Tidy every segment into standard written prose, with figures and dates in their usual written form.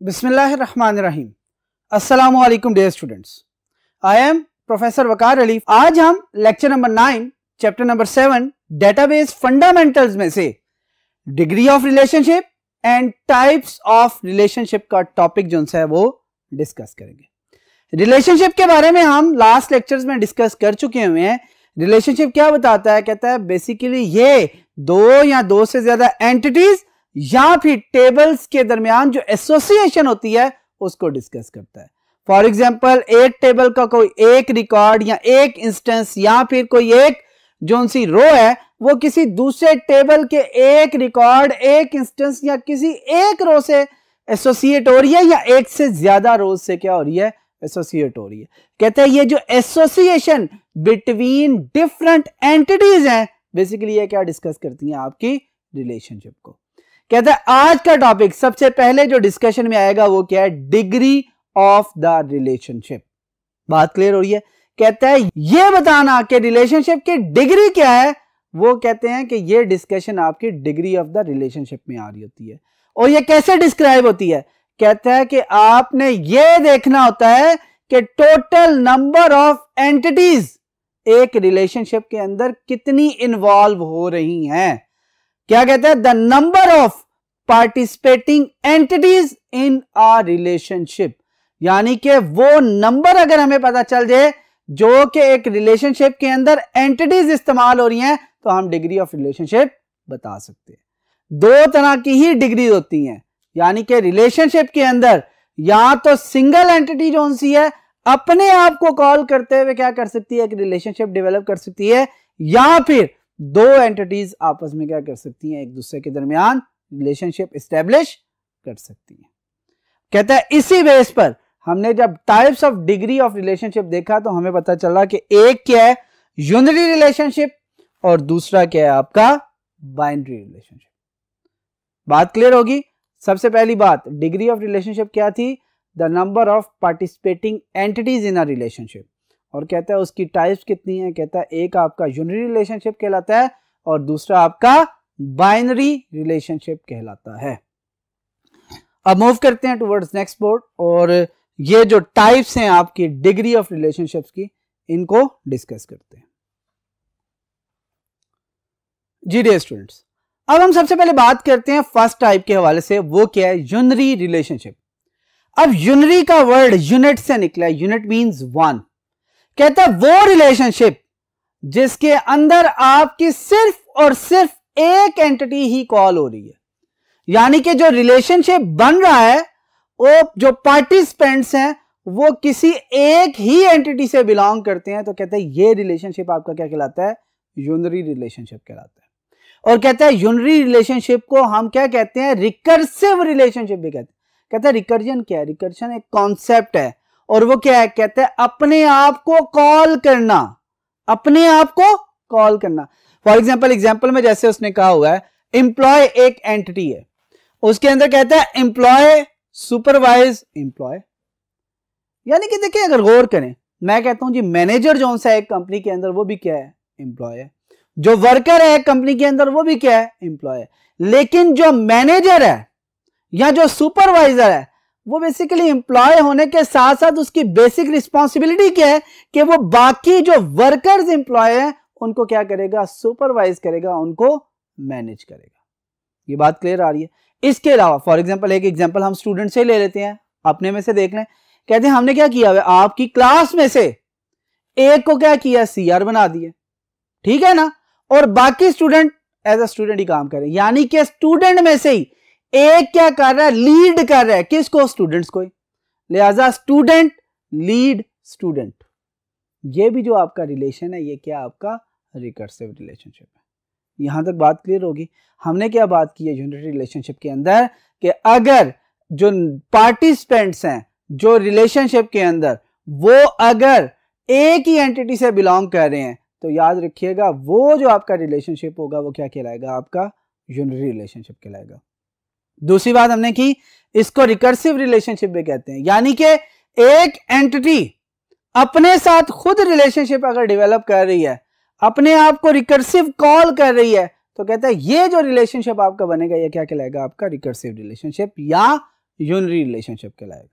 बिस्मिल्लाहिर्रहमानिर्रहीम। अस्सलामु अलैकुम dear students, I am professor Waqar Ali. आज हम lecture number 9 chapter number 7 database fundamentals में से degree of relationship and types of relationship का टॉपिक जो है वो डिस्कस करेंगे। रिलेशनशिप के बारे में हम लास्ट लेक्चर्स में डिस्कस कर चुके हुए हैं। रिलेशनशिप क्या बताता है? कहता है बेसिकली ये दो या दो से ज्यादा एंटिटीज या फिर टेबल्स के दरमियान जो एसोसिएशन होती है उसको डिस्कस करता है। फॉर एग्जांपल एक टेबल का कोई एक रिकॉर्ड या एक इंस्टेंस या फिर कोई एक जो सी रो है वो किसी दूसरे टेबल के एक रिकॉर्ड, एक इंस्टेंस या किसी एक रो से एसोसिएट हो रही है या एक से ज्यादा रोज से क्या हो रही है? एसोसिएट हो रही है। कहते हैं ये जो एसोसिएशन बिटवीन डिफरेंट एंटिटीज हैं बेसिकली ये क्या डिस्कस करती हैं? आपकी रिलेशनशिप को। कहता है आज का टॉपिक सबसे पहले जो डिस्कशन में आएगा वो क्या है? Degree of the relationship. बात क्लियर हो रही है? कहता है ये बताना कि रिलेशनशिप की डिग्री क्या है, वो कहते हैं कि ये डिस्कशन आपकी डिग्री ऑफ द रिलेशनशिप में आ रही होती है। और ये कैसे डिस्क्राइब होती है? कहता है कि आपने ये देखना होता है कि टोटल नंबर ऑफ एंटिटीज एक रिलेशनशिप के अंदर कितनी इन्वॉल्व हो रही हैं। क्या कहता है? The number of participating entities in a relationship, यानी कि वो नंबर अगर हमें पता चल जाए जो कि एक रिलेशनशिप के अंदर एंटिटीज इस्तेमाल हो रही हैं तो हम डिग्री ऑफ रिलेशनशिप बता सकते हैं। दो तरह की ही डिग्री होती हैं, यानी कि रिलेशनशिप के अंदर या तो सिंगल एंटिटी जो सी है अपने आप को कॉल करते हुए क्या कर सकती है? एक रिलेशनशिप डेवलप कर सकती है, या फिर दो एंटिटीज आपस में क्या कर सकती हैं? एक दूसरे के दरमियान रिलेशनशिप एस्टेब्लिश कर सकती हैं। कहता है इसी बेस पर हमने जब types of degree of relationship देखा तो हमें पता चला कि एक क्या है? यूनिटरी रिलेशनशिप और दूसरा क्या है? आपका बाइनरी रिलेशनशिप। बात क्लियर होगी? सबसे पहली बात, डिग्री ऑफ रिलेशनशिप क्या थी? The number of participating entities in a relationship. और कहता है उसकी टाइप्स कितनी है? कहता है एक आपका यूनिटरी रिलेशनशिप कहलाता है और दूसरा आपका बाइनरी रिलेशनशिप कहलाता है। अब मूव करते हैं टुवर्ड्स नेक्स्ट बोर्ड और ये जो टाइप्स हैं आपकी डिग्री ऑफ रिलेशनशिप्स की इनको डिस्कस करते हैं। जी डियर स्टूडेंट्स, अब हम सबसे पहले बात करते हैं फर्स्ट टाइप के हवाले से, वो क्या है? Unitary relationship. अब यूनिटरी का वर्ड यूनिट से निकला है, यूनिट मींस वन। कहता है वो रिलेशनशिप जिसके अंदर आपकी सिर्फ और सिर्फ एक एंटिटी ही कॉल हो रही है, यानी कि जो रिलेशनशिप बन रहा है वो जो पार्टिसिपेंट्स हैं वो किसी एक ही एंटिटी से बिलोंग करते हैं, तो कहता है ये रिलेशनशिप आपका क्या कहलाता है? यूनिटरी रिलेशनशिप कहलाता है। और कहता है यूनिटरी रिलेशनशिप को हम क्या कहते हैं? रिकर्सिव रिलेशनशिप भी कहते हैं। कहता है रिकर्जन क्या है? रिकर्जन एक कॉन्सेप्ट है और वो क्या है? कहता है अपने आप को कॉल करना, अपने आप को कॉल करना। फॉर एग्जाम्पल में जैसे उसने कहा हुआ है एम्प्लॉय एक एंटिटी है, उसके अंदर कहता है एम्प्लॉय सुपरवाइज एम्प्लॉय, यानी कि देखिए अगर गौर करें मैं कहता हूं जी मैनेजर जो सा है एक कंपनी के अंदर वो भी क्या है? एम्प्लॉय है। जो वर्कर है कंपनी के अंदर वो भी क्या है? एम्प्लॉय है। लेकिन जो मैनेजर है या जो सुपरवाइजर है वो बेसिकली एम्प्लॉय होने के साथ साथ उसकी बेसिक रिस्पॉन्सिबिलिटी क्या है कि वो बाकी जो वर्कर्स एम्प्लॉय है उनको क्या करेगा? सुपरवाइज करेगा, उनको मैनेज करेगा। ये बात क्लियर आ रही है? इसके अलावा फॉर एग्जांपल एक एग्जांपल हम स्टूडेंट से ले लेते हैं, अपने में से देख लें। कहते हैं हमने क्या किया है? आपकी क्लास में से एक को क्या किया? सीआर बना दिया, ठीक है ना? और बाकी स्टूडेंट एज अ स्टूडेंट ही काम करें, यानी कि स्टूडेंट में से ही एक क्या कर रहा है? लीड कर रहा है। किसको? स्टूडेंट्स को। लिहाजा स्टूडेंट लीड स्टूडेंट, ये भी जो आपका रिलेशन है ये क्या आपका? रिकर्सिव रिलेशनशिप है। यहां तक बात क्लियर होगी? हमने क्या बात की है यूनिटरी रिलेशनशिप के अंदर कि अगर जो पार्टिसिपेंट्स हैं जो रिलेशनशिप के अंदर वो अगर एक ही एंटिटी से बिलोंग कर रहे हैं तो याद रखिएगा वो जो आपका रिलेशनशिप होगा वो क्या कहलाएगा? आपका यूनिटरी रिलेशनशिप कहलाएगा। दूसरी बात हमने की, इसको रिकर्सिव रिलेशनशिप भी कहते हैं, यानी कि एक एंटिटी अपने साथ खुद रिलेशनशिप अगर डेवलप कर रही है, अपने आप को रिकर्सिव कॉल कर रही है, तो कहता है ये जो रिलेशनशिप आपका बनेगा ये क्या कहलाएगा? आपका रिकर्सिव रिलेशनशिप या यूनरी रिलेशनशिप कहलाएगा।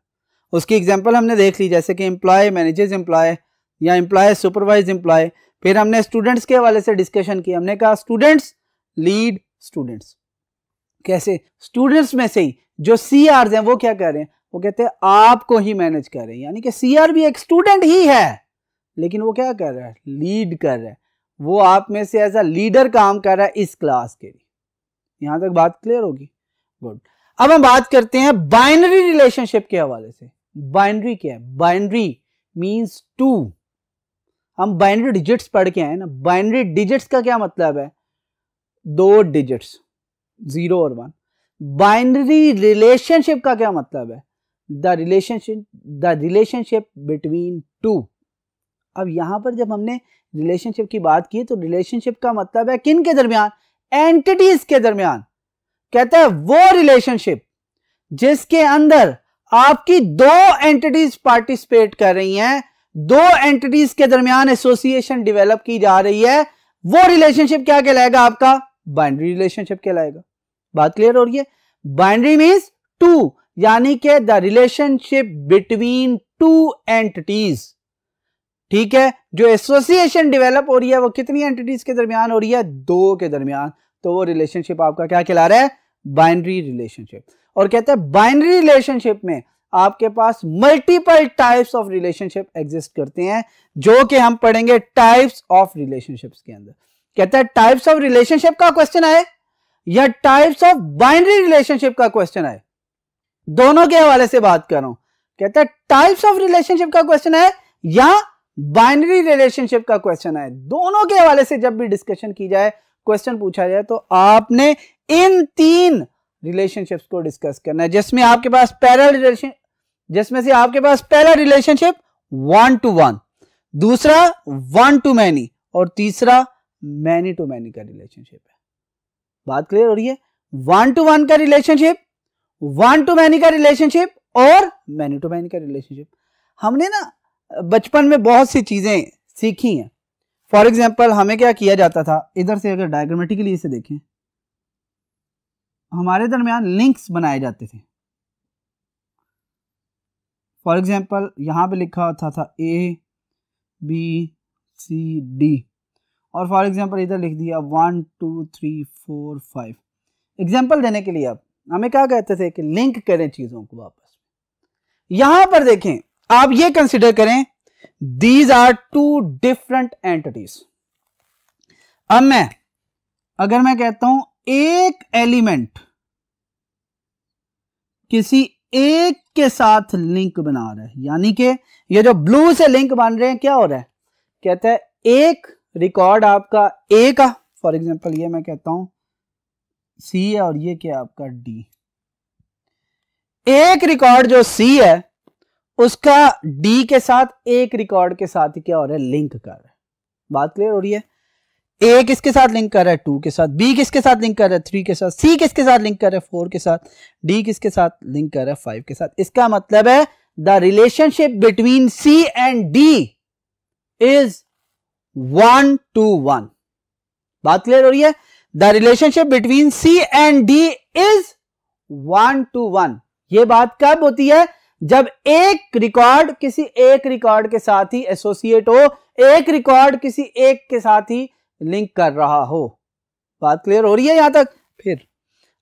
उसकी एग्जांपल हमने देख ली, जैसे कि एम्प्लॉय मैनेजेस एम्प्लॉय या एम्प्लॉय सुपरवाइज एम्प्लॉय। फिर हमने स्टूडेंट्स के हवाले से डिस्कशन की, हमने कहा स्टूडेंट्स लीड स्टूडेंट्स। कैसे? स्टूडेंट्स में से ही जो CRs हैं वो क्या कर रहे हैं, वो कहते हैं आपको ही मैनेज कर रहे हैं, यानी कि CR भी एक स्टूडेंट ही है, लेकिन वो क्या कर रहा है, लीड कर रहा है, वो आप में से एज अ लीडर काम कर रहा है इस क्लास के लिए। यहां तक बात क्लियर होगी? गुड। अब हम बात करते हैं बाइनरी रिलेशनशिप के हवाले से। बाइनरी क्या है? Binary means 2। हम बाइनरी डिजिट्स पढ़ के आए ना। बाइनरी डिजिट्स का क्या मतलब है? 2 डिजिट्स, 0 और 1। बाइनरी रिलेशनशिप का क्या मतलब है? The relationship between 2। अब यहां पर जब हमने रिलेशनशिप की बात की तो रिलेशनशिप का मतलब है किन के दरमियान? एंटिटीज के दरमियान। कहता है वो रिलेशनशिप जिसके अंदर आपकी 2 एंटिटीज पार्टिसिपेट कर रही हैं, 2 एंटिटीज के दरमियान एसोसिएशन डेवलप की जा रही है, वो रिलेशनशिप क्या कहलाएगा? आपका बाइनरी रिलेशनशिप कहलाएगा। बात क्लियर हो रही है? बाइनरी मींस 2, यानी कि द रिलेशनशिप बिटवीन 2 एंटिटीज। ठीक है, जो एसोसिएशन डेवलप हो रही है वो कितनी एंटिटीज के दरमियान हो रही है? 2 के दरमियान। तो वो रिलेशनशिप आपका क्या कहला रहा है? Binary relationship. और कहते हैं बाइनरी रिलेशनशिप में आपके पास multiple types of relationship exist करते हैं, जो कि हम पढ़ेंगे टाइप्स ऑफ रिलेशनशिप्स के अंदर। कहता है टाइप्स ऑफ रिलेशनशिप का क्वेश्चन आए या टाइप्स ऑफ बाइनरी रिलेशनशिप का क्वेश्चन आए, दोनों के हवाले से बात कर रहा हूं। कहता है टाइप्स ऑफ रिलेशनशिप का क्वेश्चन है या बाइनरी रिलेशनशिप का क्वेश्चन है, दोनों के हवाले से जब भी डिस्कशन की जाए, क्वेश्चन पूछा जाए, तो आपने इन 3 रिलेशनशिप्स को डिस्कस करना है, जिसमें आपके पास पहला रिलेशनशिप 1 to 1, दूसरा 1 to many और तीसरा many to many का रिलेशनशिप है। बात क्लियर हो रही है? 1 to 1 का रिलेशनशिप, 1 to many का रिलेशनशिप और many to many का रिलेशनशिप। हमने ना बचपन में बहुत सी चीजें सीखी हैं। फॉर एग्जाम्पल हमें क्या किया जाता था, इधर से अगर डायग्रामेटिकली इसे देखें, हमारे दरमियान लिंक्स बनाए जाते थे। फॉर एग्जाम्पल यहां पे लिखा होता था ABCD और फॉर एग्जाम्पल इधर लिख दिया 1 2 3 4 5। एग्जाम्पल देने के लिए अब हमें क्या कहते थे कि लिंक करें चीजों को वापस। यहां पर देखें, आप ये कंसिडर करें दीज आर 2 डिफरेंट एंटिटीज। अब अगर मैं कहता हूं एक एलिमेंट किसी एक के साथ लिंक बना रहा है, यानी कि ये जो ब्लू से लिंक बन रहे हैं, क्या हो रहा है? कहता है एक रिकॉर्ड आपका ए का, फॉर एग्जांपल ये मैं कहता हूं सी है और ये क्या आपका डी। एक रिकॉर्ड जो सी है उसका डी के साथ एक रिकॉर्ड के साथ ही क्या हो रहा है? लिंक कर रहा है। बात क्लियर हो रही है? ए किसके साथ लिंक कर रहा है? 2 के साथ। बी किसके साथ लिंक कर रहा है? 3 के साथ। सी किसके साथ लिंक कर रहा है? 4 के साथ। डी किसके साथ लिंक कर रहा है? 5 के साथ। इसका मतलब है the relationship between C and D is 1 to 1। बात क्लियर हो रही है? The relationship between C and D is 1 to 1। यह बात कब होती है? जब एक रिकॉर्ड किसी एक रिकॉर्ड के साथ ही एसोसिएट हो, एक रिकॉर्ड किसी एक के साथ ही लिंक कर रहा हो। बात क्लियर हो रही है यहां तक? फिर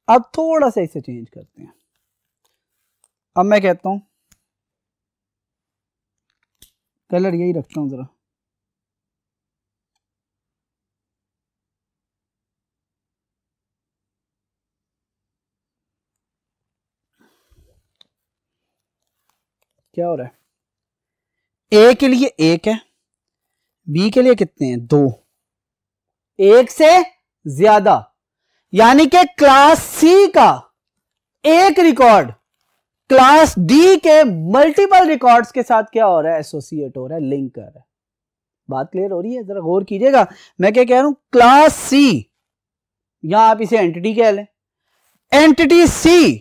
अब थोड़ा सा इसे चेंज करते हैं। अब मैं कहता हूं कलर यही रखता हूं जरा, क्या हो रहा है? ए के लिए 1 है, बी के लिए कितने हैं? 2, एक से ज्यादा, यानी कि क्लास सी का एक रिकॉर्ड क्लास डी के मल्टीपल रिकॉर्ड्स के साथ क्या हो रहा है? एसोसिएट हो रहा है, लिंक कर रहा है। बात क्लियर हो रही है? जरा गौर कीजिएगा, मैं क्या कह रहा हूं? क्लास सी, यहां आप इसे एंटिटी कह लें, एंटिटी सी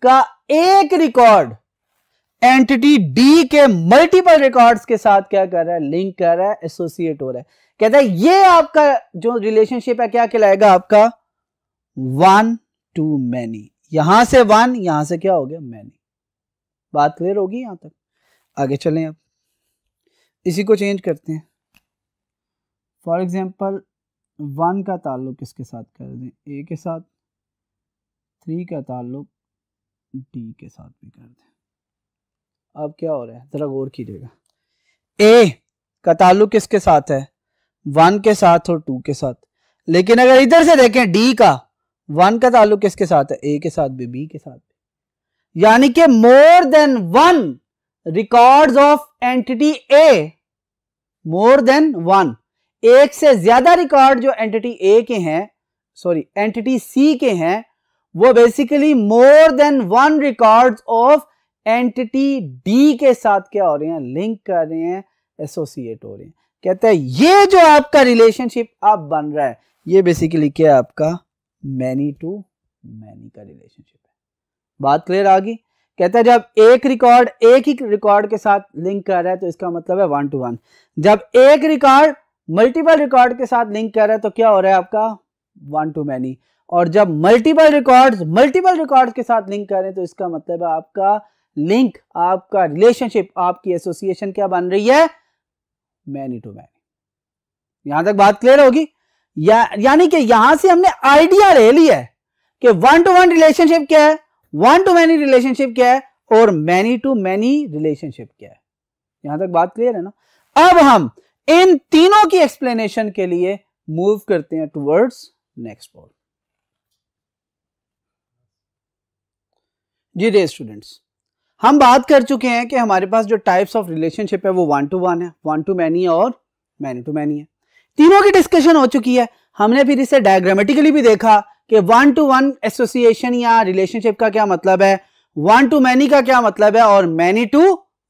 का एक रिकॉर्ड एंटिटी डी के मल्टीपल रिकॉर्ड्स के साथ क्या कर रहा है? लिंक कर रहा है, एसोसिएट हो रहा है। कहता है ये आपका जो रिलेशनशिप है क्या कहलाएगा? आपका 1 to many। यहां से वन, यहां से क्या हो गया मैनी। बात क्लियर होगी यहां तक? आगे चलें, अब इसी को चेंज करते हैं। फॉर एग्जाम्पल 1 का ताल्लुक किसके साथ कर दें, ए के साथ, 3 का ताल्लुक डी के साथ भी कर दें। अब क्या हो रहा है जरा गौर कीजिएगा, ए का ताल्लुक किसके साथ है, 1 के साथ और 2 के साथ। लेकिन अगर इधर से देखें डी का 1 का ताल्लुक किसके साथ है, ए के साथ भी, बी के साथ भी। यानी कि more than 1 records of entity A, more than 1, एक से ज्यादा रिकॉर्ड जो एंटिटी ए के हैं, सॉरी एंटिटी सी के हैं, वो basically more than 1 records of entity D के साथ क्या हो रहे हैं, लिंक कर रहे हैं, एसोसिएट हो रहे हैं। कहते हैं ये जो आपका रिलेशनशिप अब बन रहा है, ये बेसिकली क्या है आपका मैनी टू मैनी का रिलेशनशिप है। बात क्लियर आ गई? कहता है जब एक रिकॉर्ड एक ही रिकॉर्ड के साथ लिंक कर रहा है तो इसका मतलब है 1 to 1। जब एक रिकॉर्ड मल्टीपल रिकॉर्ड के साथ लिंक कर रहा है तो क्या हो रहा है आपका 1 to मैनी। और जब मल्टीपल रिकॉर्ड्स के साथ लिंक कर रहे हैं तो इसका मतलब है आपका लिंक, आपका रिलेशनशिप, आपकी एसोसिएशन क्या बन रही है, मैनी टू मैनी। यहां तक बात क्लियर होगी? यानी कि यहां से हमने आइडिया ले लिया है कि 1 to 1 रिलेशनशिप क्या है, 1 to मैनी रिलेशनशिप क्या है और मैनी टू मैनी रिलेशनशिप क्या है। यहां तक बात क्लियर है ना? अब हम इन तीनों की एक्सप्लेनेशन के लिए मूव करते हैं टुवर्ड्स नेक्स्ट पॉइंट। जी डियर स्टूडेंट्स, हम बात कर चुके हैं कि हमारे पास जो टाइप्स ऑफ रिलेशनशिप है वो 1 to 1 है, 1 to मैनी और मैनी टू मैनी है। तीनों की डिस्कशन हो चुकी है। हमने फिर इसे डायग्रामेटिकली भी देखा कि 1 to 1 एसोसिएशन या रिलेशनशिप का क्या मतलब है, 1 to मैनी का क्या मतलब है और मैनी टू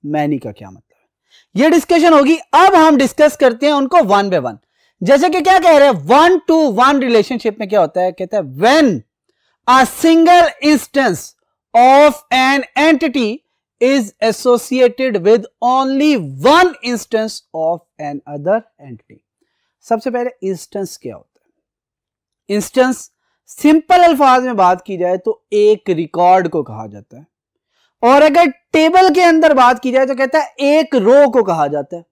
मैनी का क्या मतलब है, ये डिस्कशन होगी। अब हम डिस्कस करते हैं उनको 1 by 1। जैसे कि क्या कह रहे हैं, 1 to 1 रिलेशनशिप में क्या होता है, कहता है when a single instance of an entity is associated with only one instance of an other entity। सबसे पहले इंस्टेंस क्या होता है? इंस्टेंस सिंपल अल्फाज में बात की जाए तो एक रिकॉर्ड को कहा जाता है, और अगर टेबल के अंदर बात की जाए तो कहता है एक रो को कहा जाता है,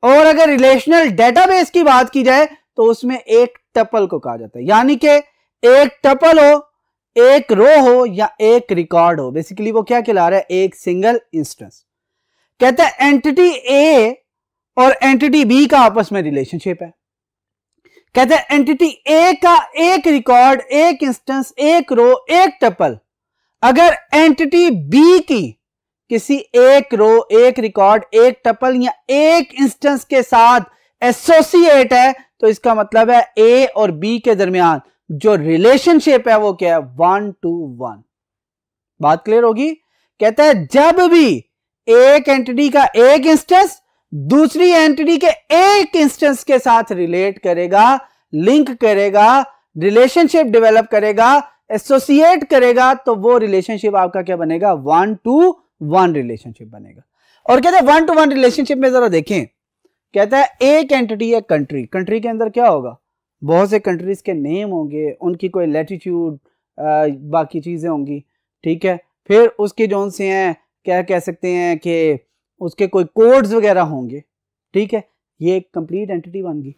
और अगर रिलेशनल डेटाबेस की बात की जाए तो उसमें एक टपल को कहा जाता है। यानी कि एक टपल हो, एक रो हो या एक रिकॉर्ड हो, बेसिकली वो क्या कहला रहा है, एक सिंगल इंस्टेंस। कहता है एंटिटी ए और एंटिटी बी का आपस में रिलेशनशिप है। कहता है एंटिटी ए का एक रिकॉर्ड, एक इंस्टेंस, एक रो, एक टपल अगर एंटिटी बी की किसी एक रो, एक रिकॉर्ड, एक टपल या एक इंस्टेंस के साथ एसोसिएट है तो इसका मतलब है ए और बी के दरमियान जो रिलेशनशिप है वो क्या है, 1 to 1। बात क्लियर होगी? कहता है जब भी एक एंटिटी का एक इंस्टेंस दूसरी एंटिटी के एक इंस्टेंस के साथ रिलेट करेगा, लिंक करेगा, रिलेशनशिप डेवलप करेगा, एसोसिएट करेगा, तो वो रिलेशनशिप आपका क्या बनेगा, 1 to 1 रिलेशनशिप बनेगा। और कहते हैं 1 to 1 रिलेशनशिप में जरा देखें, कहता है एक एंटिटी है कंट्री, कंट्री के अंदर क्या होगा, बहुत से कंट्रीज के नेम होंगे, उनकी कोई लैटिट्यूड बाकी चीजें होंगी, ठीक है। फिर उसके जो से हैं क्या कह सकते हैं कि उसके कोई कोड्स वगैरह होंगे, ठीक है। ये एक कंप्लीट एंटिटी बन गई।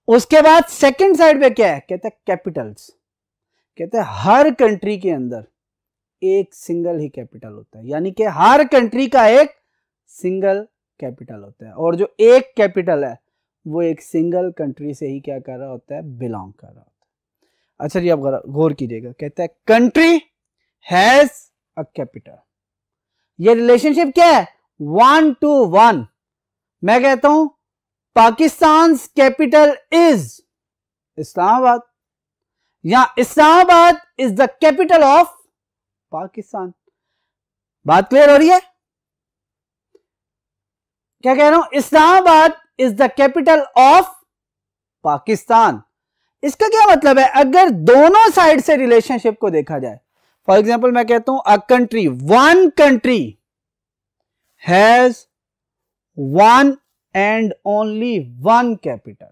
उसके बाद सेकंड साइड पे क्या है, कहते हैं कैपिटल्स। कहते हैं हर कंट्री के अंदर एक सिंगल ही कैपिटल होता है, यानी कि हर कंट्री का एक सिंगल कैपिटल होता है, और जो एक कैपिटल है वो एक सिंगल कंट्री से ही क्या कर रहा होता है, बिलोंग कर रहा होता है। अच्छा जी, आप गौर कीजिएगा, कहता है कंट्री हैज अ कैपिटल। ये रिलेशनशिप क्या है, 1 to 1। मैं कहता हूं पाकिस्तान कैपिटल इज इस्लामाबाद, या Islamabad is the capital of Pakistan. बात क्लियर हो रही है? क्या कह रहा हूं, Islamabad is the capital of Pakistan. इसका क्या मतलब है, अगर दोनों साइड से रिलेशनशिप को देखा जाए, फॉर एग्जाम्पल मैं कहता हूं a country, one country has one and only one capital,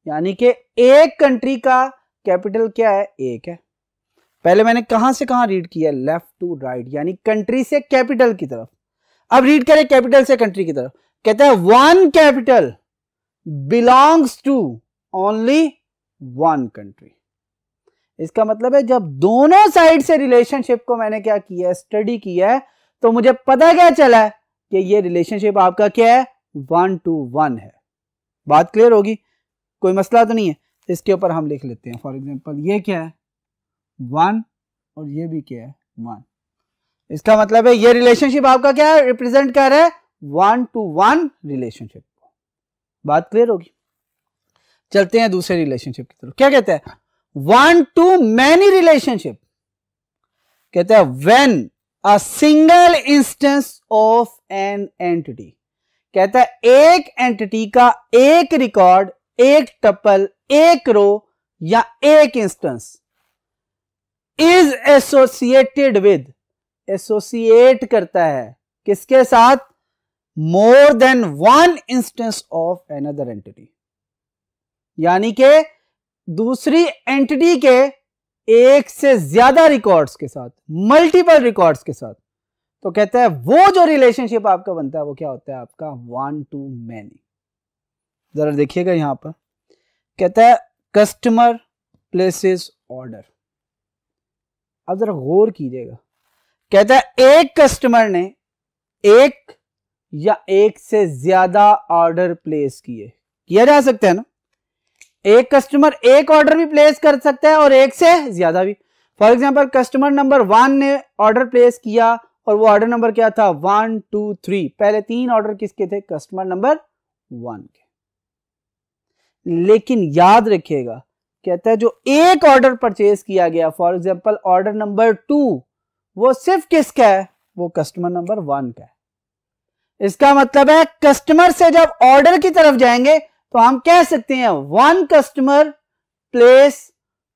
यानी कि एक कंट्री का कैपिटल क्या है, एक है। पहले मैंने कहां से कहां रीड किया, लेफ्ट टू राइट, यानी कंट्री से कैपिटल की तरफ। अब रीड करें कैपिटल से कंट्री की तरफ। कहता है one capital belongs to only one country. इसका मतलब है जब दोनों साइड से रिलेशनशिप को मैंने क्या किया है, स्टडी किया है, तो मुझे पता क्या चला है कि ये रिलेशनशिप आपका क्या है, 1 to 1 है। बात क्लियर होगी, कोई मसला तो नहीं है। इसके ऊपर हम लिख लेते हैं, फॉर एग्जांपल ये क्या है 1 और ये भी क्या है 1। इसका मतलब है ये रिलेशनशिप आपका क्या है, रिप्रेजेंट कर रहा है 1 to 1 रिलेशनशिप को। बात क्लियर होगी। चलते हैं दूसरे रिलेशनशिप की तरफ। क्या कहते हैं, 1 to many रिलेशनशिप। कहते हैं when a single instance of an entity. कहता है एक एंटिटी का एक रिकॉर्ड, एक टपल, एक रो या एक instance is associated with, associate करता है किसके साथ, मोर than one instance of another entity, यानी कि दूसरी एंटिटी के एक से ज्यादा रिकॉर्ड्स के साथ, मल्टीपल रिकॉर्ड्स के साथ। तो कहता है वो जो रिलेशनशिप आपका बनता है वो क्या होता है आपका 1 to many। जरा देखिएगा यहां पर कहता है कस्टमर प्लेसेस ऑर्डर। अब जरा गौर कीजिएगा, कहता है एक कस्टमर ने एक या एक से ज्यादा ऑर्डर प्लेस किया जा सकता है ना। एक कस्टमर एक ऑर्डर भी प्लेस कर सकता है और एक से ज्यादा भी। फॉर एग्जांपल कस्टमर नंबर 1 ने ऑर्डर प्लेस किया और वो ऑर्डर नंबर क्या था 1 2 3। पहले 3 ऑर्डर किसके थे, कस्टमर नंबर 1 के। लेकिन याद रखिएगा, कहता है जो एक ऑर्डर परचेज किया गया, फॉर एग्जांपल ऑर्डर नंबर 2, वो सिर्फ किसका है, वो कस्टमर नंबर 1 का है। इसका मतलब है कस्टमर से जब ऑर्डर की तरफ जाएंगे तो हम कह सकते हैं वन कस्टमर प्लेस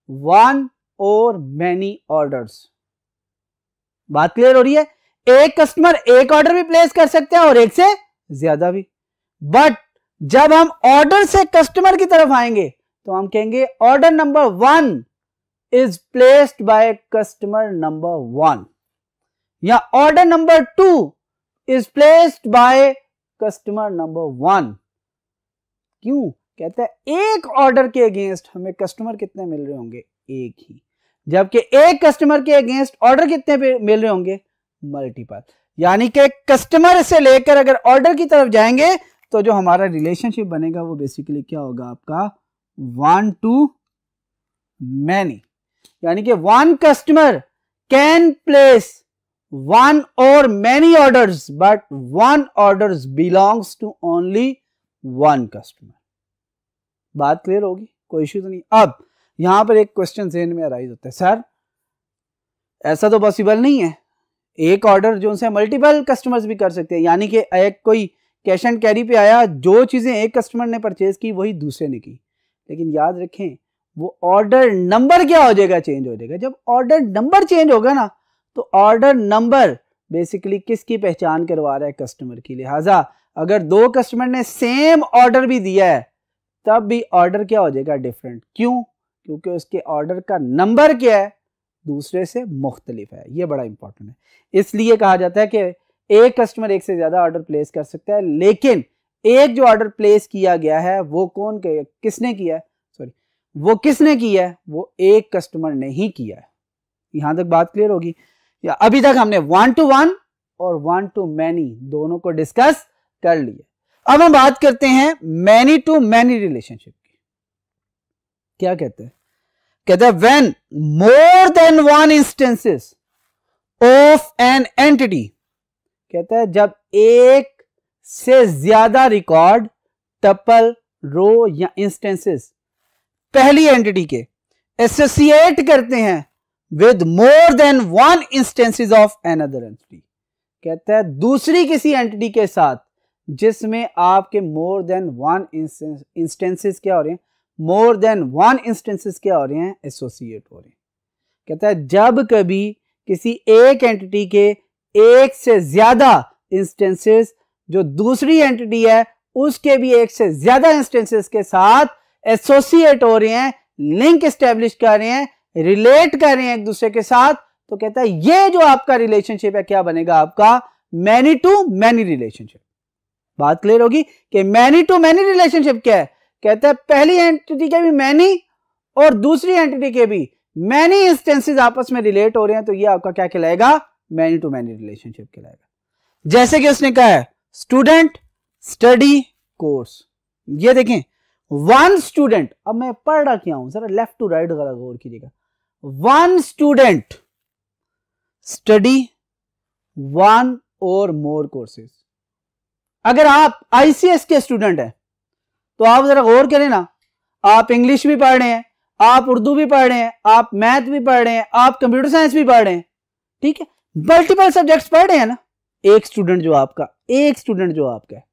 1 और मैनी ऑर्डर्स। बात क्लियर हो रही है। एक कस्टमर एक ऑर्डर भी प्लेस कर सकते हैं और एक से ज्यादा भी। बट जब हम ऑर्डर से कस्टमर की तरफ आएंगे तो हम कहेंगे order number 1 is placed by customer number 1 या order number 2 is placed by customer number 1। क्यों, कहता है एक ऑर्डर के अगेंस्ट हमें कस्टमर कितने मिल रहे होंगे, एक ही, जबकि एक कस्टमर के अगेंस्ट ऑर्डर कितने मिल रहे होंगे, मल्टीपल। यानी कि कस्टमर से लेकर अगर ऑर्डर की तरफ जाएंगे तो जो हमारा रिलेशनशिप बनेगा वो बेसिकली क्या होगा आपका 1 to many। यानी कि one customer can place 1 or many orders but 1 orders belongs to only 1 customer. बात क्लियर होगी, कोई इश्यू तो नहीं। अब यहां पर एक क्वेश्चन ज़हन में अराइज होता है, सर ऐसा तो पॉसिबल नहीं है, एक ऑर्डर जो से मल्टीपल कस्टमर्स भी कर सकते हैं। यानी कि एक कोई कैश एंड कैरी पे आया, जो चीजें एक कस्टमर ने परचेज की वही दूसरे ने की। लेकिन याद रखें वो ऑर्डर नंबर क्या हो जाएगा, चेंज हो जाएगा। जब ऑर्डर नंबर चेंज होगा ना तो ऑर्डर नंबर बेसिकली किसकी पहचान करवा रहा है, कस्टमर की। लिहाजा अगर 2 कस्टमर ने सेम ऑर्डर भी दिया है तब भी ऑर्डर क्या हो जाएगा, डिफरेंट। क्यों, क्योंकि उसके ऑर्डर का नंबर क्या है, दूसरे से मुख्तलिफ है। ये बड़ा इंपॉर्टेंट है। इसलिए कहा जाता है कि एक कस्टमर एक से ज्यादा ऑर्डर प्लेस कर सकता है, लेकिन एक जो ऑर्डर प्लेस किया गया है वो किसने किया है, वो किसने किया है, वो एक कस्टमर ने ही किया है। यहां तक बात क्लियर होगी। या अभी तक हमने 1 to 1 और 1 to many दोनों को डिस्कस कर लिया। अब हम बात करते हैं मैनी टू मैनी रिलेशनशिप की। क्या कहते हैं, कहते हैं when more than 1 instances of an entity. कहता है जब एक से ज्यादा रिकॉर्ड, टपल, रो या इंस्टेंसेस पहली एंटिटी के एसोसिएट करते हैं with more than 1 instances of another entity. कहता है दूसरी किसी एंटिटी के साथ जिसमें आपके मोर देन 1 इंस्टेंसेस क्या हो रहे हैं, मोर देन 1 इंस्टेंसेस क्या हो रहे हैं, एसोसिएट हो रहे हैं। कहता है जब कभी किसी एक एंटिटी के एक से ज्यादा इंस्टेंसेस जो दूसरी एंटिटी है उसके भी एक से ज्यादा इंस्टेंसेस के साथ एसोसिएट हो रहे हैं, लिंक एस्टेब्लिश कर रहे हैं, रिलेट कर रहे हैं एक दूसरे के साथ, तो कहता है ये जो आपका रिलेशनशिप है क्या बनेगा आपका मैनी टू मैनी रिलेशनशिप। बात क्लियर होगी कि मैनी टू मैनी रिलेशनशिप क्या है, कहता है पहली एंटिटी के भी मैनी और दूसरी एंटिटी के भी मैनी इंस्टेंसेस आपस में रिलेट हो रहे हैं, तो ये आपका क्या कहलाएगा मैनी टू मैनी रिलेशनशिप कहलाएगा। जैसे कि उसने कहा है स्टूडेंट स्टडी कोर्स, ये देखें वन स्टूडेंट, अब मैं पढ़ रहा क्या हूं, जरा लेफ्ट टू राइट जरा गौर कीजिएगा, वन स्टूडेंट स्टडी वन और मोर कोर्सेज। अगर आप आईसीएस के स्टूडेंट हैं तो आप जरा गौर करें ना, आप इंग्लिश भी पढ़ रहे हैं, आप उर्दू भी पढ़ रहे हैं, आप मैथ भी पढ़ रहे हैं, आप कंप्यूटर साइंस भी पढ़ रहे हैं, ठीक है, मल्टीपल सब्जेक्ट्स पढ़ रहे हैं ना। एक स्टूडेंट जो आपका है,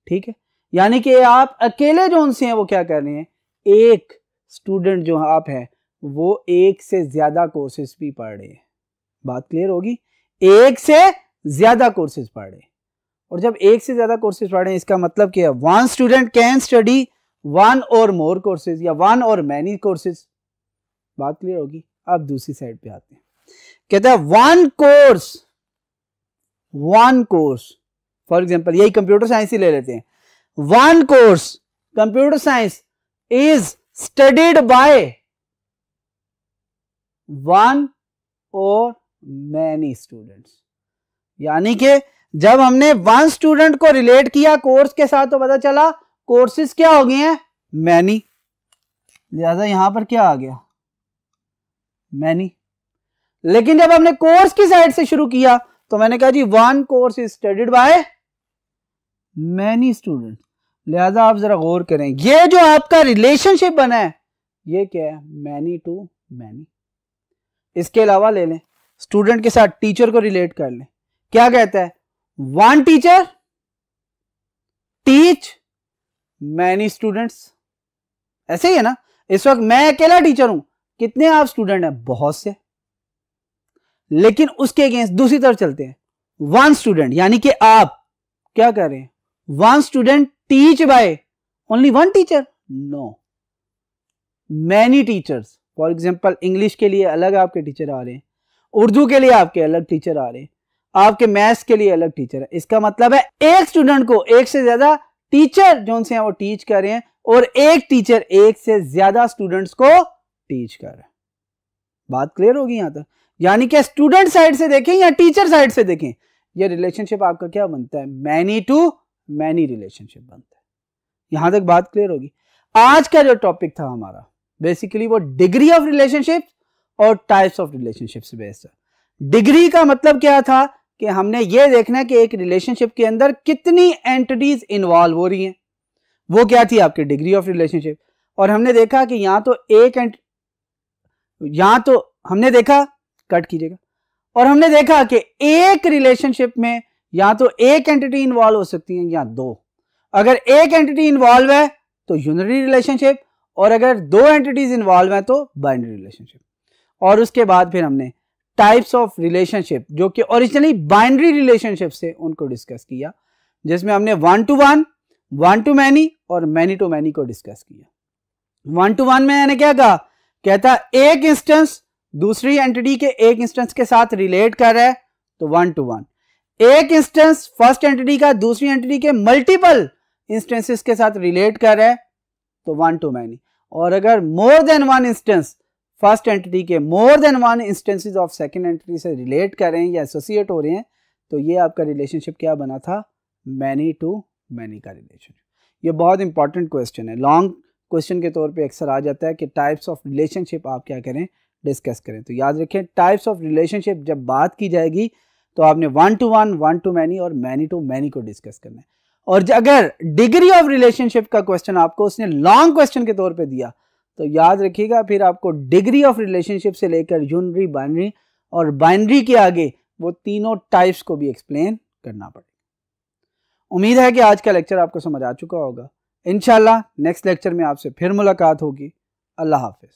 ठीक है, यानी कि आप अकेले जो उनसे हैं वो क्या कर रहे हैं, एक स्टूडेंट जो आप हैं वो एक से ज्यादा कोर्सेज भी पढ़ रहे हैं। बात क्लियर होगी, एक से ज्यादा कोर्सेज पढ़ रहे हैं, और जब एक से ज्यादा कोर्सेज पढ़ रहे हैं इसका मतलब क्या है, one student can study one और मोर कोर्सेज या वन और मैनी कोर्सेज। बात क्लियर होगी। अब दूसरी साइड पे आते हैं, कहता है वन कोर्स फॉर एग्जांपल यही कंप्यूटर साइंस ही ले लेते हैं, one course computer science is studied by one और मैनी स्टूडेंट्स। यानी कि जब हमने वन स्टूडेंट को रिलेट किया कोर्स के साथ तो पता चला कोर्सेज क्या हो गए हैं मैनी, लिहाजा यहां पर क्या आ गया मैनी। लेकिन जब हमने कोर्स की साइड से शुरू किया तो मैंने कहा जी one course is studied by many student, लिहाजा आप जरा गौर करें ये जो आपका रिलेशनशिप बना है ये क्या है मैनी टू मैनी। इसके अलावा ले लें स्टूडेंट के साथ टीचर को रिलेट कर लें, क्या कहता है one teacher teach many students, ऐसे ही है ना। इस वक्त मैं अकेला टीचर हूं, कितने आप स्टूडेंट हैं बहुत से, लेकिन उसके अगेंस्ट दूसरी तरफ चलते हैं वन स्टूडेंट, यानी कि आप क्या कर रहे हैं one student teach by only one teacher, know many teachers. For example English के लिए अलग आपके टीचर आ रहे हैं, उर्दू के लिए आपके अलग टीचर आ रहे हैं, आपके मैथ्स के लिए अलग टीचर है। इसका मतलब है एक स्टूडेंट को एक से ज्यादा टीचर जो उनसे वो टीच कर रहे हैं और एक टीचर एक से ज्यादा स्टूडेंट्स को टीच कर रहे हैं। बात क्लियर होगी यहां तक। यानी कि स्टूडेंट साइड से देखें या टीचर साइड से देखें, ये रिलेशनशिप आपका क्या बनता है मैनी टू मैनी रिलेशनशिप बनता है। यहां तक बात क्लियर होगी। आज का जो टॉपिक था हमारा बेसिकली वो डिग्री ऑफ रिलेशनशिप और टाइप्स ऑफ रिलेशनशिप से बेस्ड है। डिग्री का मतलब क्या था कि हमने ये देखना है कि एक रिलेशनशिप के अंदर कितनी एंटिटीज इन्वॉल्व हो रही हैं, वो क्या थी आपकी डिग्री ऑफ रिलेशनशिप। और हमने देखा कि हमने देखा कट कीजिएगा, और हमने देखा कि एक रिलेशनशिप में या तो एक एंटिटी इन्वॉल्व हो सकती है या दो। अगर एक एंटिटी इन्वॉल्व है तो यूनिटरी रिलेशनशिप, और अगर दो एंटिटीज इन्वॉल्व है तो बाइनरी रिलेशनशिप। और उसके बाद फिर हमने टाइप्स ऑफ रिलेशनशिप जो कि ओरिजिनली बाइनरी रिलेशनशिप से उनको डिस्कस किया, जिसमें हमने one two one, one two many और मैनी टू मैनी को डिस्कस किया। वन टू वन में मैंने क्या कहा, कहता एक इंस्टेंस दूसरी एंटिटी के एक इंस्टेंस के साथ रिलेट कर रहा है तो वन टू वन। एक इंस्टेंस फर्स्ट एंटिटी का दूसरी एंटिटी के मल्टीपल इंस्टेंसेस के साथ रिलेट कर रहा है तो वन टू मैनी। और अगर more than one instance first entity के more than one instances of second entity से रिलेट कर रहे हैं या एसोसिएट हो रहे हैं तो ये आपका रिलेशनशिप क्या बना था मैनी टू मैनी का रिलेशनशिप। ये बहुत इंपॉर्टेंट क्वेश्चन है, लॉन्ग क्वेश्चन के तौर पे अक्सर आ जाता है कि टाइप्स ऑफ रिलेशनशिप आप क्या करें डिस्कस करें। तो याद रखें टाइप्स ऑफ रिलेशनशिप जब बात की जाएगी तो आपने one two one, one two many और मैनी टू मैनी को डिस्कस करना है। और अगर डिग्री ऑफ रिलेशनशिप का क्वेश्चन आपको उसने लॉन्ग क्वेश्चन के तौर पे दिया तो याद रखिएगा फिर आपको डिग्री ऑफ रिलेशनशिप से लेकर यूनिटरी, बाइनरी और बाइनरी के आगे वो तीनों टाइप्स को भी एक्सप्लेन करना पड़ेगा। उम्मीद है कि आज का लेक्चर आपको समझ आ चुका होगा। इंशाल्लाह नेक्स्ट लेक्चर में आपसे फिर मुलाकात होगी। अल्लाह हाफिज।